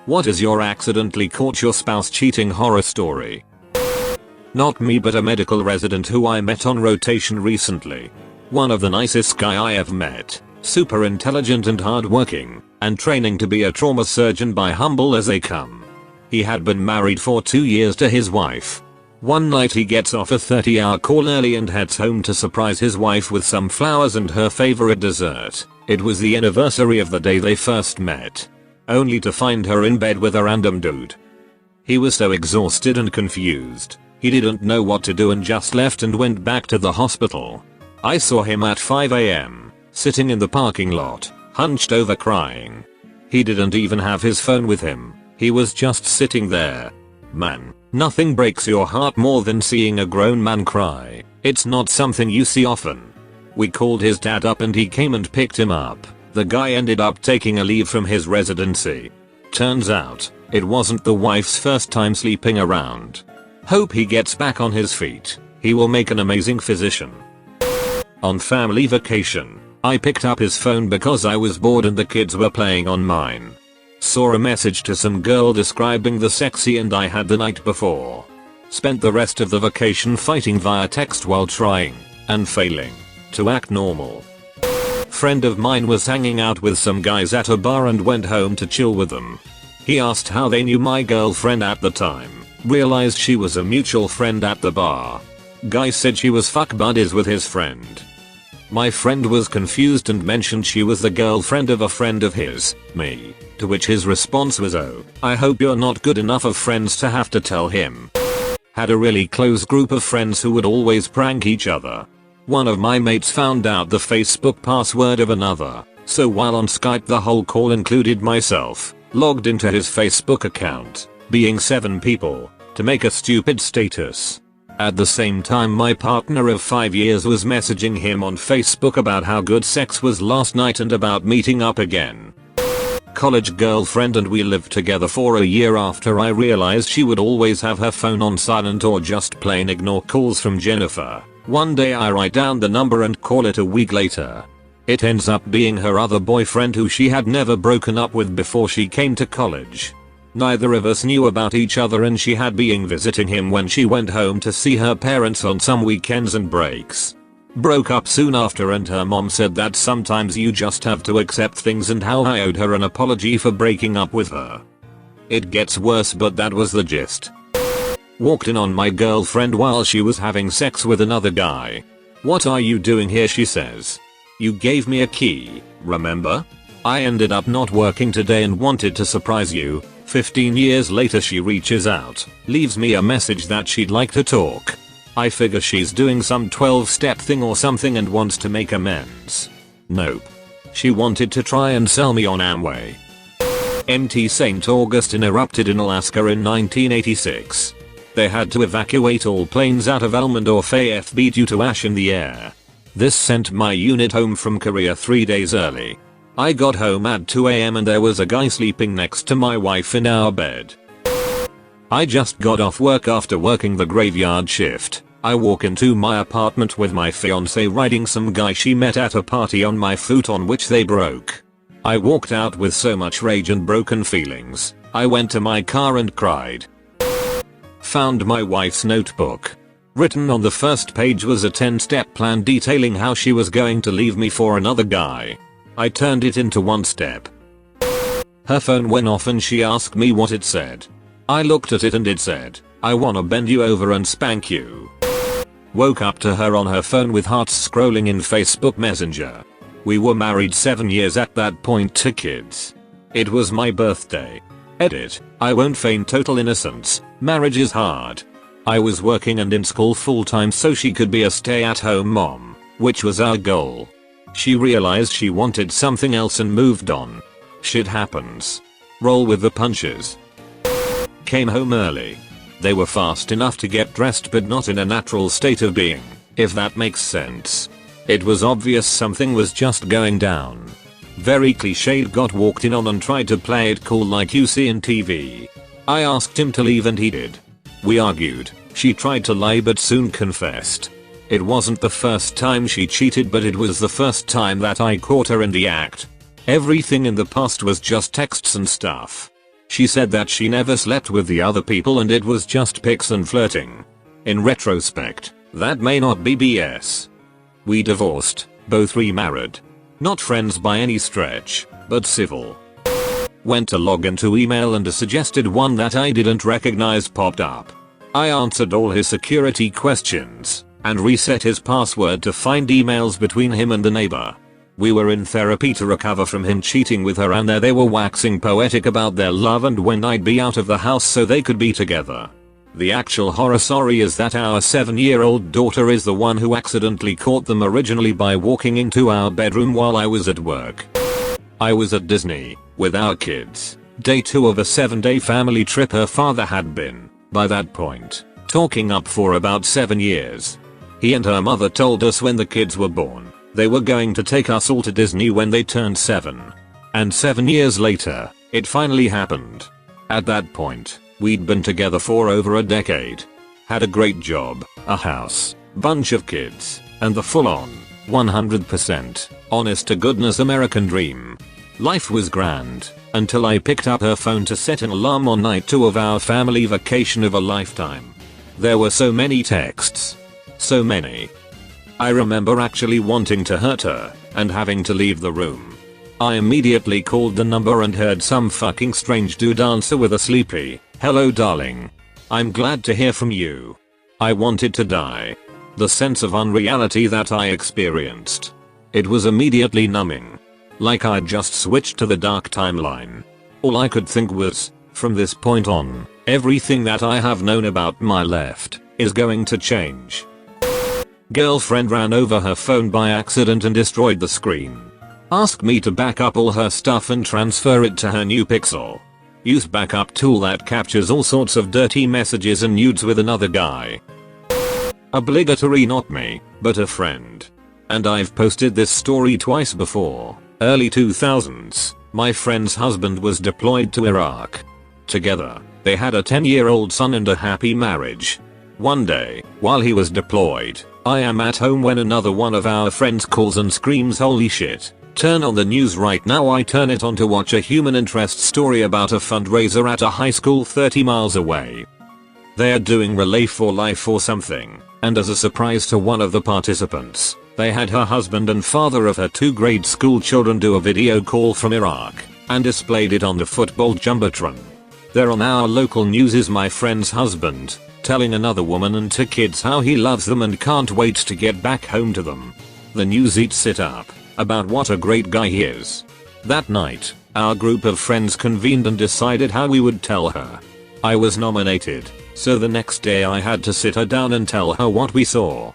What is your accidentally caught your spouse cheating horror story? Not me, but a medical resident who I met on rotation recently. One of the nicest guy I have met. Super intelligent and hardworking, and training to be a trauma surgeon by humble as they come. He had been married for 2 years to his wife. One night he gets off a 30-hour call early and heads home to surprise his wife with some flowers and her favorite dessert. It was the anniversary of the day they first met. Only to find her in bed with a random dude. He was so exhausted and confused. He didn't know what to do and just left and went back to the hospital. I saw him at 5 AM, sitting in the parking lot, hunched over crying. He didn't even have his phone with him. He was just sitting there. Man, nothing breaks your heart more than seeing a grown man cry. It's not something you see often. We called his dad up and he came and picked him up. The guy ended up taking a leave from his residency. Turns out, it wasn't the wife's first time sleeping around. Hope he gets back on his feet. He will make an amazing physician. On family vacation, I picked up his phone because I was bored and the kids were playing on mine. Saw a message to some girl describing the sexy and I had the night before. Spent the rest of the vacation fighting via text while trying, and failing, to act normal. Friend of mine was hanging out with some guys at a bar and went home to chill with them. He asked how they knew my girlfriend at the time. Realized she was a mutual friend at the bar. Guy said she was fuck buddies with his friend. My friend was confused and mentioned she was the girlfriend of a friend of his, me, to which his response was, "Oh, I hope you're not good enough of friends to have to tell him." Had a really close group of friends who would always prank each other. One of my mates found out the Facebook password of another, so while on Skype the whole call included myself, logged into his Facebook account, being 7 people, to make a stupid status. At the same time my partner of 5 years was messaging him on Facebook about how good sex was last night and about meeting up again. College girlfriend and we lived together for a year after I realized she would always have her phone on silent or just plain ignore calls from Jennifer. One day I write down the number and call it a week later. It ends up being her other boyfriend who she had never broken up with before she came to college. Neither of us knew about each other and she had been visiting him when she went home to see her parents on some weekends and breaks. Broke up soon after and her mom said that sometimes you just have to accept things and how I owed her an apology for breaking up with her. It gets worse, but that was the gist. Walked in on my girlfriend while she was having sex with another guy. "What are you doing here?" she says. "You gave me a key, remember? I ended up not working today and wanted to surprise you." 15 years later she reaches out, leaves me a message that she'd like to talk. I figure she's doing some 12-step thing or something and wants to make amends. Nope. She wanted to try and sell me on Amway. Mt. St. Augustine erupted in Alaska in 1986. They had to evacuate all planes out of Elmendorf AFB due to ash in the air. This sent my unit home from Korea 3 days early. I got home at 2 AM and there was a guy sleeping next to my wife in our bed. I just got off work after working the graveyard shift. I walk into my apartment with my fiance riding some guy she met at a party on my futon which they broke. I walked out with so much rage and broken feelings. I went to my car and cried. Found my wife's notebook. Written on the first page was a 10-step plan detailing how she was going to leave me for another guy. I turned it into 1 step. Her phone went off and she asked me what it said. I looked at it and it said, "I wanna bend you over and spank you." Woke up to her on her phone with hearts scrolling in Facebook Messenger. We were married 7 years at that point to kids. It was my birthday. Edit. I won't feign total innocence. Marriage is hard. I was working and in school full time so she could be a stay-at-home mom, which was our goal. She realized she wanted something else and moved on. Shit happens. Roll with the punches. Came home early. They were fast enough to get dressed but not in a natural state of being, if that makes sense. It was obvious something was just going down. Very cliched, got walked in on and tried to play it cool like you see in TV. I asked him to leave and he did. We argued. She tried to lie but soon confessed. It wasn't the first time she cheated, but it was the first time that I caught her in the act. Everything in the past was just texts and stuff. She said that she never slept with the other people and it was just pics and flirting. In retrospect, that may not be BS. We divorced, both remarried. Not friends by any stretch, but civil. Went to log into email and a suggested one that I didn't recognize popped up. I answered all his security questions and reset his password to find emails between him and the neighbor. We were in therapy to recover from him cheating with her and there they were waxing poetic about their love and when I'd be out of the house so they could be together. The actual horror story is that our 7-year-old daughter is the one who accidentally caught them originally by walking into our bedroom while I was at work. I was at Disney with our kids. Day 2 of a 7-day family trip her father had been, by that point, talking up for about 7 years. He and her mother told us when the kids were born, they were going to take us all to Disney when they turned 7. And 7 years later, it finally happened. At that point, we'd been together for over a decade. Had a great job, a house, bunch of kids, and the full-on, 100%, honest to goodness American dream. Life was grand, until I picked up her phone to set an alarm on night 2 of our family vacation of a lifetime. There were so many texts. So many. I remember actually wanting to hurt her, and having to leave the room. I immediately called the number and heard some fucking strange dude answer with a sleepy, "Hello darling. I'm glad to hear from you." I wanted to die. The sense of unreality that I experienced. It was immediately numbing. Like I'd just switched to the dark timeline. All I could think was, from this point on, everything that I have known about my left is going to change. Girlfriend ran over her phone by accident and destroyed the screen. Asked me to back up all her stuff and transfer it to her new Pixel. Use backup tool that captures all sorts of dirty messages and nudes with another guy. Obligatory not me, but a friend. And I've posted this story twice before. Early 2000s, my friend's husband was deployed to Iraq. Together, they had a 10-year-old son and a happy marriage. One day, while he was deployed, I am at home when another one of our friends calls and screams holy shit. Turn on the news right now. I turn it on to watch a human interest story about a fundraiser at a high school 30 miles away. They are doing Relay for Life or something, and as a surprise to one of the participants, they had her husband and father of her 2 grade school children do a video call from Iraq, and displayed it on the football jumbotron. There on our local news is my friend's husband, telling another woman and 2 kids how he loves them and can't wait to get back home to them. The news eats it up, about what a great guy he is. That night, our group of friends convened and decided how we would tell her. I was nominated, so the next day I had to sit her down and tell her what we saw.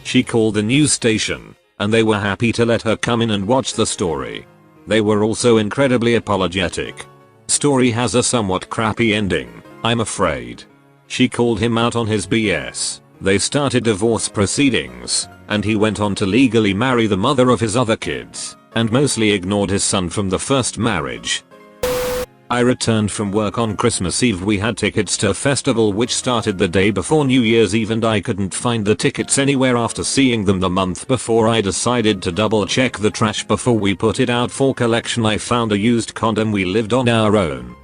She called the news station, and they were happy to let her come in and watch the story. They were also incredibly apologetic. Story has a somewhat crappy ending, I'm afraid. She called him out on his BS. They started divorce proceedings, and he went on to legally marry the mother of his other kids, and mostly ignored his son from the first marriage. I returned from work on Christmas Eve. We had tickets to a festival which started the day before New Year's Eve and I couldn't find the tickets anywhere. After seeing them the month before, I decided to double check the trash before we put it out for collection. I found a used condom. We lived on our own.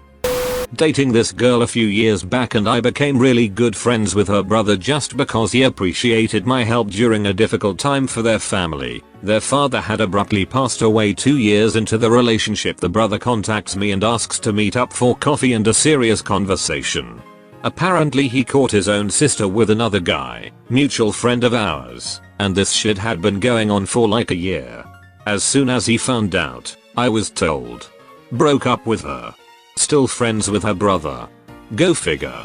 Dating this girl a few years back and I became really good friends with her brother just because he appreciated my help during a difficult time for their family. Their father had abruptly passed away 2 years into the relationship. The brother contacts me and asks to meet up for coffee and a serious conversation. Apparently he caught his own sister with another guy, mutual friend of ours, and this shit had been going on for like a year. As soon as he found out, I was told. Broke up with her. Still friends with her brother. Go figure.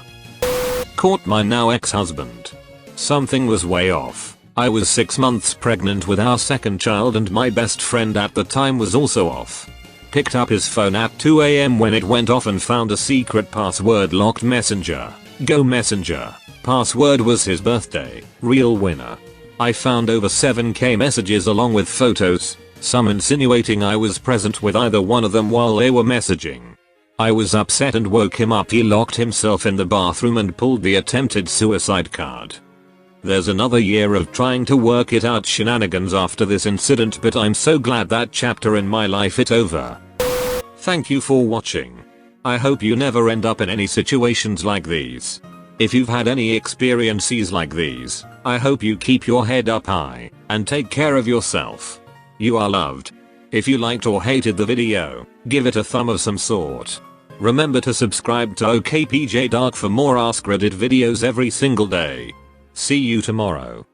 Caught my now ex-husband. Something was way off. I was 6 months pregnant with our second child and my best friend at the time was also off. Picked up his phone at 2 AM when it went off and found a secret password locked messenger. Go Messenger. Password was his birthday. Real winner. I found over 7k messages along with photos, some insinuating I was present with either one of them while they were messaging. I was upset and woke him up. He locked himself in the bathroom and pulled the attempted suicide card. There's another year of trying to work it out shenanigans after this incident, but I'm so glad that chapter in my life is over. Thank you for watching. I hope you never end up in any situations like these. If you've had any experiences like these, I hope you keep your head up high and take care of yourself. You are loved. If you liked or hated the video, give it a thumb of some sort. Remember to subscribe to okpjdark for more Ask Reddit videos every single day. See you tomorrow.